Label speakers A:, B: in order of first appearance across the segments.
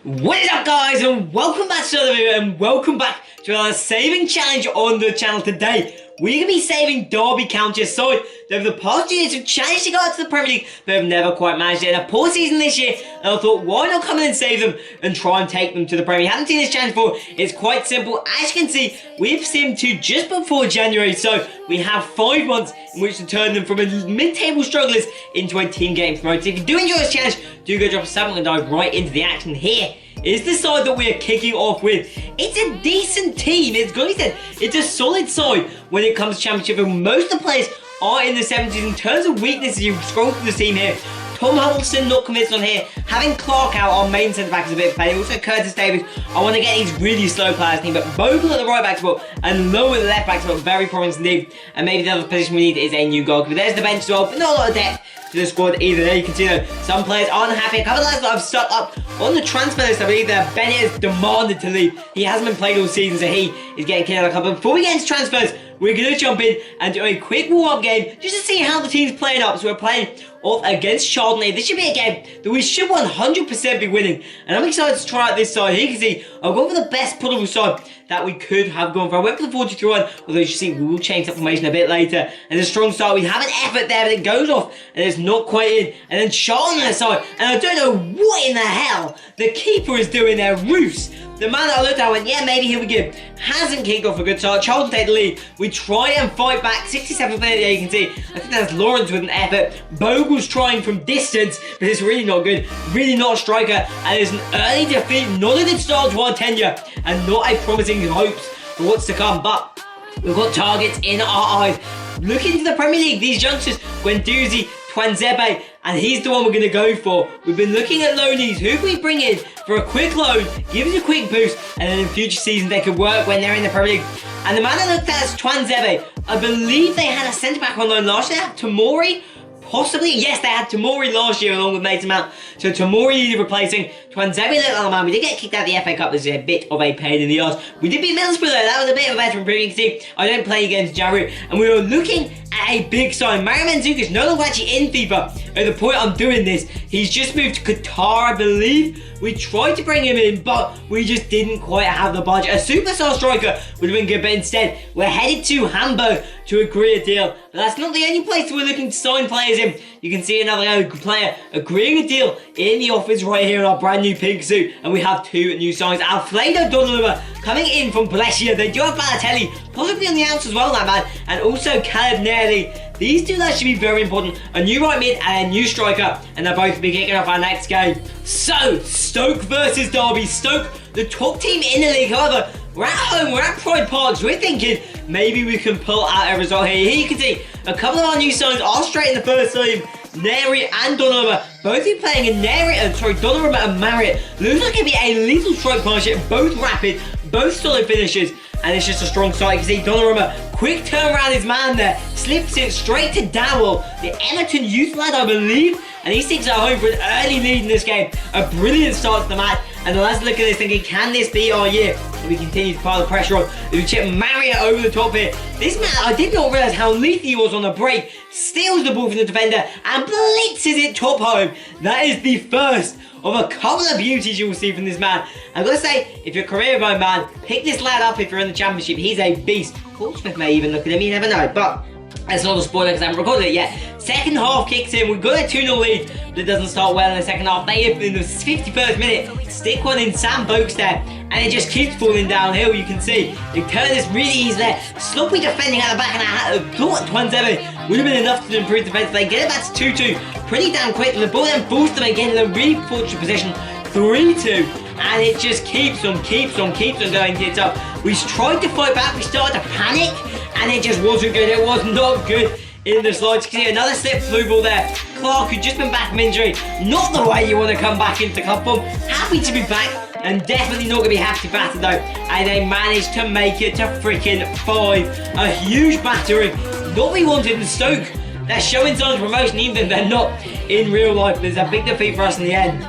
A: What is up, guys, and welcome back to another video, and welcome back to another saving challenge on the channel. Today we're going to be saving Derby County side that over the past years have challenged to go out to the Premier League but have never quite managed it. In a poor season this year, and I thought, why not come in and save them and try and take them to the Premier League? Haven't seen this challenge before. It's quite simple. As you can see, we've simmed to just before January, so we have 5 months in which to turn them from a mid-table strugglers into a team getting promoted. So if you do enjoy this challenge, do go drop a sub and dive right into the action. Here is the side that we are kicking off with. It's a decent team. It's got to be said, it's a solid side when it comes to championship, and most of the players are in the 70s. In terms of weaknesses, you scroll through the team here. Tom Huddleston, not convinced on here. Having Clark out, our main centre-back, is a bit of pain. Also Curtis Davis. I want to get these really slow players team, but Bogle at the right back spot and Lowe at the left back spot, very promising indeed. And maybe the other position we need is a new goalkeeper. There's the bench as well, but not a lot of depth to the squad either. There you can see though, some players aren't happy. A couple of lads that I've stuck up on the transfer list, I believe that Bennett has demanded to leave. He hasn't been played all season, so he is getting kicked out of the club. But before we get into transfers, we're going to jump in and do a quick warm-up game just to see how the team's playing up. So we're playing off against Charlton. This should be a game that we should 100% be winning. And I'm excited to try out this side. Here you can see I've gone for the best pullable side that we could have gone for. I went for the 4-2-3-1, although you should see we will change that formation a bit later. And a strong start. We have an effort there, but it goes off and it's not quite in. And then Charlton on the side. And I don't know what in the hell the keeper is doing there. Roos, the man that I looked at, went, yeah, maybe here we go. Hasn't kicked off a good start. Charlton take the lead. We try and fight back. 67th minute, there you can see. I think that's Lawrence with an effort. Bogle's trying from distance, but it's really not good. Really not a striker. And it's an early defeat. Not a good start to our tenure. And not a promising hopes for what's to come. But we've got targets in our eyes. Looking to the Premier League, these youngsters, Guendouzi, Twanzebe, and he's the one we're going to go for. We've been looking at loanies. Who can we bring in for a quick loan, give us a quick boost, and then in future seasons they could work when they're in the Premier League. And the man I looked at is Twanzebe. I believe they had a centre-back on loan last year. Tamori, possibly. Yes, they had Tamori last year along with Mason Mount. So Tamori needed replacing. Twanzebe looked like a man. We did get kicked out of the FA Cup. This is a bit of a pain in the arse. We did beat Middlesbrough though. That was a bit of a veteran improvement. You can see I don't play against Jaru. And we were looking at a big sign. Mario Mandzukic no longer actually in FIFA. At the point I'm doing this, he's just moved to Qatar, I believe. We tried to bring him in, but we just didn't quite have the budget. A superstar striker would have been good, but instead, we're headed to Hamburg to agree a deal. But that's not the only place we're looking to sign players in. You can see another player agreeing a deal in the office right here in our brand new pink suit. And we have 2 new signings. Alfredo Donnarumma coming in from Brescia. They do have Balotelli, possibly on the outs as well, that man. And also Caleb Nearly. These two lads should be very important. A new right mid and a new striker. And they'll both be kicking off our next game. So, Stoke versus Derby. Stoke, the top team in the league. However, we're at home, we're at Pride Park, so we're thinking maybe we can pull out a result here. Here you can see a couple of our new signs are straight in the first team. Neri and Donnarumma, both be playing in Donnarumma and Marriott. Looks like it'd be a lethal strike partnership, both rapid, both solid finishes. And it's just a strong start. You can see Donnarumma, quick turn around his man there, slips it straight to Dowell, the Everton youth lad, I believe, and he sticks at home for an early lead in this game. A brilliant start to the match, and the lads look at this thinking, can this be our year? And we continue to pile the pressure on. We chip Marriott over the top here. This man, I did not realise how lethal he was on the break. Steals the ball from the defender and blitzes it top home. That is the first of a couple of beauties you will see from this man. I've got to say, if you're a career mode man, pick this lad up if you're in the championship. He's a beast. Portsmouth may even look at him, you never know. But that's not a spoiler because I haven't recorded it yet. Second half kicks in. We've got a 2-0 lead, but it doesn't start well in the second half. They, in the 51st minute, stick one in Sam Boakes there, and it just keeps falling downhill. You can see they turn this really easy there. Sloppy defending at the back, and I thought Twanzebe would have been enough to improve defense. They get it back to 2-2 pretty damn quick. The ball then falls them again in a really fortunate position, 3-2. And it just keeps on going to it up. We tried to fight back, we started to panic, and it just wasn't good. It was not good in the slides. You can see another slip through ball there. Clark, who'd just been back from injury, not the way you want to come back into club form. Happy to be back, and definitely not going to be happy to batter though. And they managed to make it to freaking 5. A huge battering. Not what we wanted in Stoke. They're showing signs of promotion even if they're not in real life. There's a big defeat for us in the end.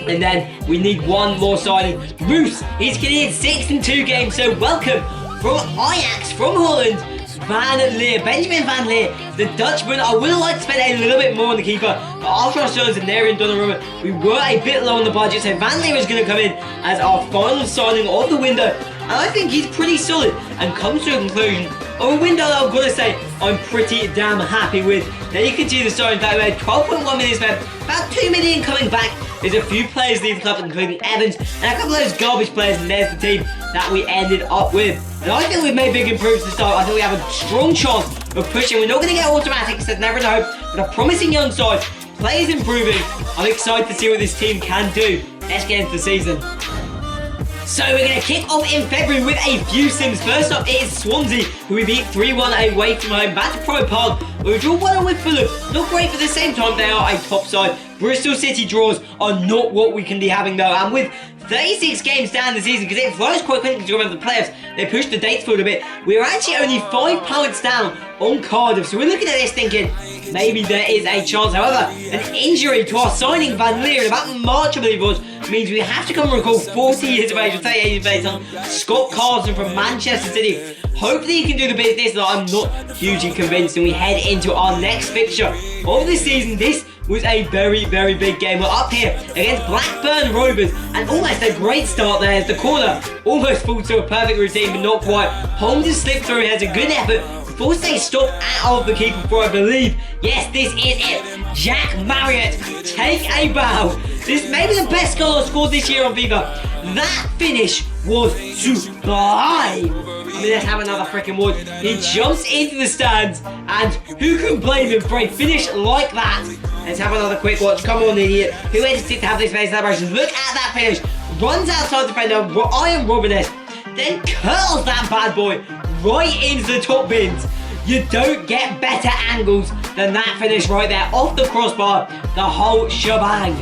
A: And then we need one more signing. Roos, he's getting in 6 in 2 games. So welcome from Ajax, from Holland, Van Leer, Benjamin Van Leer, the Dutchman. I would have liked to spend a little bit more on the keeper. But after our shows in there in Donnarumma, we were a bit low on the budget, so Van Leer is going to come in as our final signing of the window. And I think he's pretty solid and comes to a conclusion of a window that I've got to say I'm pretty damn happy with. Now you can see the starting fact, we had 12.1 minutes left, about 2 million coming back. There's a few players leaving the club, including Evans, and a couple of those garbage players, and there's the team that we ended up with. And I think we've made big improvements to start. I think we have a strong chance of pushing. We're not going to get automatics, that's never to hope, but a promising young side, players improving. I'm excited to see what this team can do. Let's get into the season. So we're going to kick off in February with a few sims. First up it is Swansea, who we beat 3-1 away from home. Back to Pride Park, where we draw 1-1 with Fulham. Not great, but at the same time they are a top side. Bristol City draws are not what we can be having though. And with 36 games down the season, because it flies quite quickly to remember the playoffs, they pushed the dates forward a bit. We're actually only 5 points down on Cardiff. So we're looking at this thinking, maybe there is a chance. However, an injury to our signing Van Leer in about March, I believe it was, means we have to come and recall 40 years of age, or 38 years of age, on Scott Carson from Manchester City. Hopefully he can do the business, though I'm not hugely convinced. And we head into our next fixture of the season. This was a very, very big game. We're up here against Blackburn Rovers, and almost a great start there as the corner almost falls to a perfect routine, but not quite. Holmes has slipped through, has a good effort. Forced a stop out of the keeper before, I believe. Yes, this is it. Jack Marriott, take a bow. This may be the best goal I've scored this year on FIFA. That finish was sublime. I mean, let's have another freaking word. He jumps into the stands, and who can blame him for a finish like that? Let's have another quick watch. Come on, idiot. Who edited to have this face celebration? Look at that finish. Runs outside the defender, Iron Robinette, then curls that bad boy right into the top bins. You don't get better angles than that finish right there, off the crossbar, the whole shebang.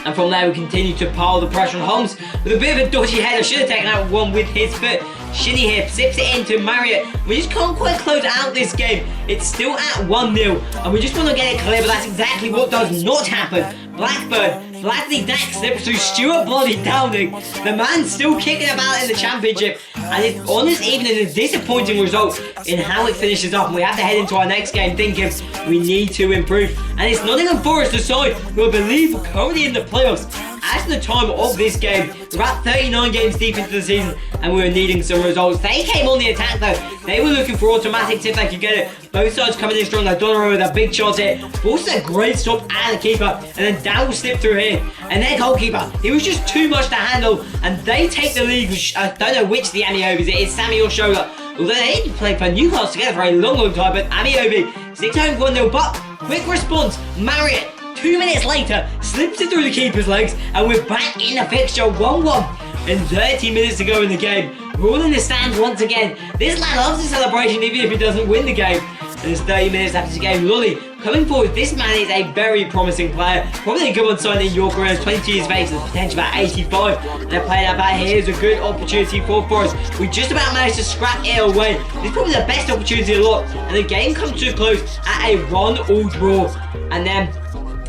A: And from there we continue to pile the pressure on Holmes with a bit of a dodgy header. Should have taken out one with his foot. Shinny here sips it into Marriott. We just can't quite close out this game. It's still at 1-0 and we just want to get it clear, but that's exactly what does not happen. Blackburn, Bradley Dack slips through Stuart Bloody Downing. The man's still kicking about in the championship, and it's honest even in a disappointing result in how it finishes up. And we have to head into our next game thinking we need to improve. And it's Nottingham Forest, the side who I believe are currently in the playoffs. At the time of this game, we're about 39 games deep into the season and we were needing some results. They came on the attack though. They were looking for automatics if they could get it. Both sides coming in strong. Like Donnarumma with a big shot here. Also a great stop and a keeper. And then Dow slipped through here. And their goalkeeper, he was just too much to handle. And they take the lead. I don't know which the Amiobi is. It is Sammy or Shola. Although they didn't play for Newcastle together for a long time. But Amiobi, 6 home 1-0. But quick response. Marriott, 2 minutes later, slips it through the keeper's legs, and we're back in the fixture, 1-1. And 30 minutes to go in the game. We're all in the stands once again. This lad loves the celebration even if he doesn't win the game. And there's 30 minutes after the game. Lolly coming forward. This man is a very promising player. Probably a good one signing in York around 22 years of age, with potential about 85. And they're playing that back here is a good opportunity for Forest. We just about managed to scrap it away. This is probably the best opportunity of the lot. And the game comes to a close at a 1-1 draw. And then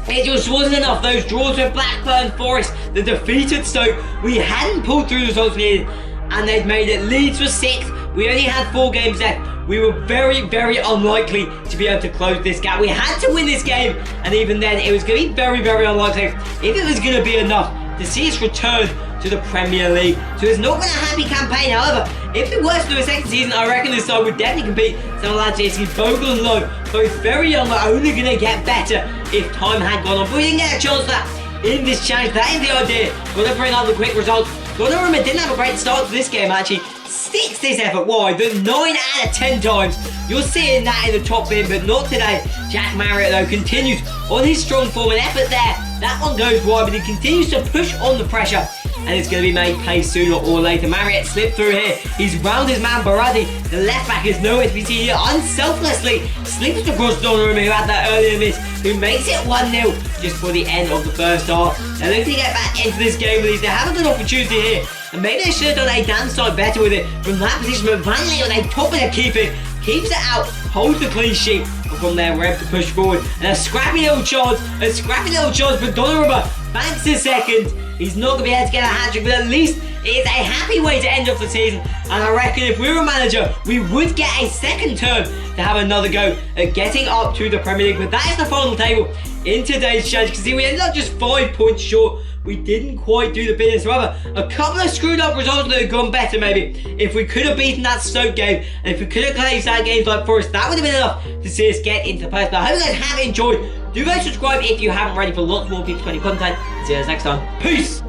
A: it just wasn't enough. Those draws with Blackburn, Forest, the defeated Stoke. We hadn't pulled through the results we needed, and they'd made it. Leeds was 6th. We only had 4 games left. We were very, very unlikely to be able to close this gap. We had to win this game, and even then, it was going to be very, very unlikely if it was going to be enough to see us return to the Premier League. So it's not been a happy campaign. However, if it was to do a second season, I reckon this side would definitely compete. Some lads here, see Bogle and Lowe, both very young, are only going to get better if time had gone on. But we didn't get a chance for that in this challenge. That is the idea. Got to bring out the quick results. Donnarumma didn't have a great start to this game actually. 6 this effort wide, but 9 out of 10 times. You're seeing that in the top bin, but not today. Jack Marriott though continues on his strong form and effort there. That one goes wide, but he continues to push on the pressure. And it's going to be made pay sooner or later. Marriott slipped through here. He's round his man Baradi. The left back is nowhere to be seen here. Unselflessly slips across Donnarumma, who had that earlier miss, who makes it 1-0 just for the end of the first half. They're looking to get back into this game with these. They have a good opportunity here. And maybe they should have done a damn side better with it. From that position, but Van Leer, they top of the keeper, keeps it out, holds the clean sheet. And from there, we're able to push forward. And a scrappy little chance for Donnarumma. Banks his second. He's not going to be able to get a hat-trick, but at least it is a happy way to end off the season. And I reckon if we were a manager, we would get a second term to have another go at getting up to the Premier League. But that is the final table. in today's challenge. You can see we ended up just 5 points short. We didn't quite do the business. However, a couple of screwed up results that have gone better maybe. If we could have beaten that Stoke game, and if we could have played that games like Forest, that would have been enough to see us get into the playoffs. But I hope you guys have enjoyed. Do guys subscribe if you haven't already for lots more FIFA 20 content. See you guys next time. Peace!